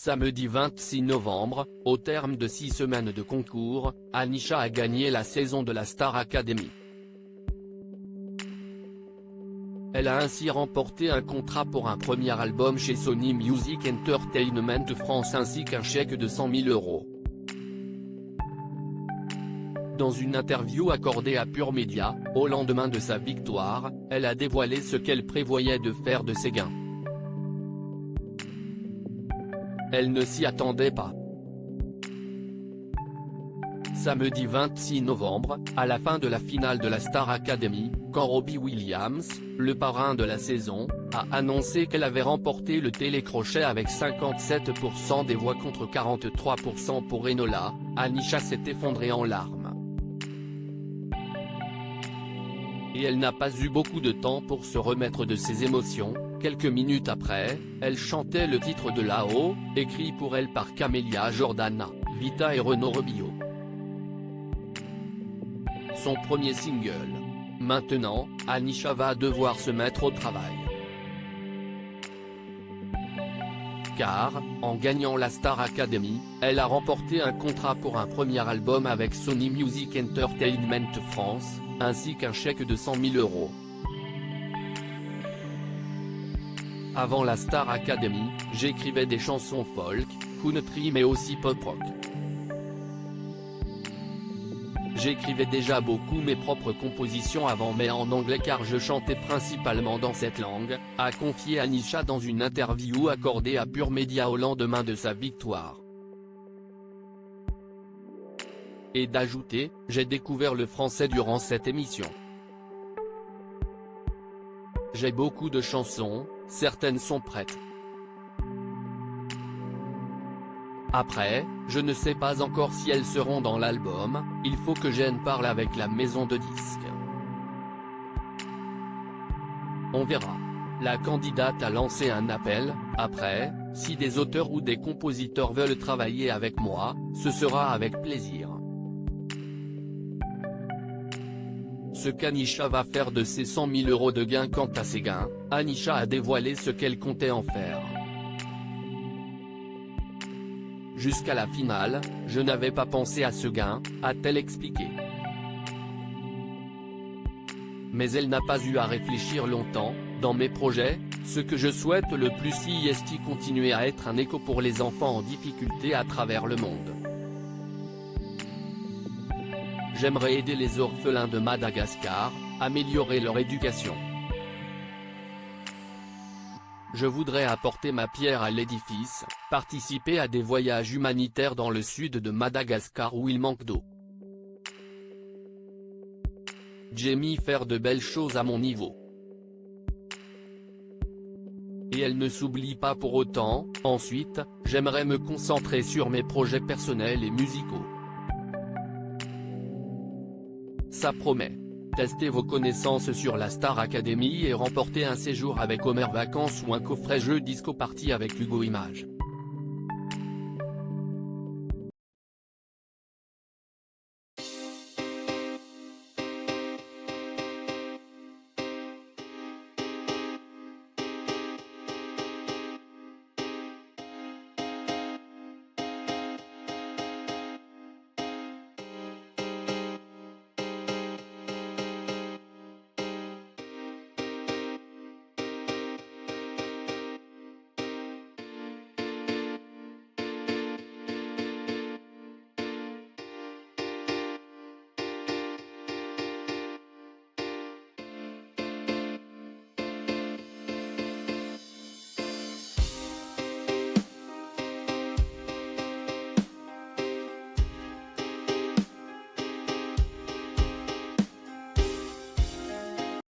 Samedi 26 novembre, au terme de 6 semaines de concours, Anisha a gagné la saison de la Star Academy. Elle a ainsi remporté un contrat pour un premier album chez Sony Music Entertainment France ainsi qu'un chèque de 100 000 €. Dans une interview accordée à Pure Média, au lendemain de sa victoire, elle a dévoilé ce qu'elle prévoyait de faire de ses gains. Elle ne s'y attendait pas. Samedi 26 novembre, à la fin de la finale de la Star Academy, quand Robbie Williams, le parrain de la saison, a annoncé qu'elle avait remporté le télécrochet avec 57% des voix contre 43% pour Enola, Anisha s'est effondrée en larmes. Et elle n'a pas eu beaucoup de temps pour se remettre de ses émotions. Quelques minutes après, elle chantait le titre de Là-haut, écrit pour elle par Camélia Jordana, Vita et Renaud Robillot. Son premier single. Maintenant, Anisha va devoir se mettre au travail. Car, en gagnant la Star Academy, elle a remporté un contrat pour un premier album avec Sony Music Entertainment France, ainsi qu'un chèque de 100 000 €. Avant la Star Academy, j'écrivais des chansons folk, country mais aussi pop-rock. J'écrivais déjà beaucoup mes propres compositions avant mais en anglais car je chantais principalement dans cette langue, a confié Anisha dans une interview accordée à Pure Média au lendemain de sa victoire. Et d'ajouter, j'ai découvert le français durant cette émission. J'ai beaucoup de chansons, certaines sont prêtes. Après, je ne sais pas encore si elles seront dans l'album, il faut que j'en parle avec la maison de disques. On verra. La candidate a lancé un appel, après, si des auteurs ou des compositeurs veulent travailler avec moi, ce sera avec plaisir. Ce qu'Anisha va faire de ses 100 000 € de gains. Quant à ses gains, Anisha a dévoilé ce qu'elle comptait en faire. Jusqu'à la finale, je n'avais pas pensé à ce gain, a-t-elle expliqué. Mais elle n'a pas eu à réfléchir longtemps. Dans mes projets, ce que je souhaite le plus c'est continuer à être un écho pour les enfants en difficulté à travers le monde. J'aimerais aider les orphelins de Madagascar, améliorer leur éducation. Je voudrais apporter ma pierre à l'édifice, participer à des voyages humanitaires dans le sud de Madagascar où il manque d'eau. J'aime faire de belles choses à mon niveau. Et elle ne s'oublie pas pour autant. Ensuite, j'aimerais me concentrer sur mes projets personnels et musicaux. Ça promet. Testez vos connaissances sur la Star Academy et remportez un séjour avec Homer Vacances ou un coffret jeu disco party avec Hugo Images.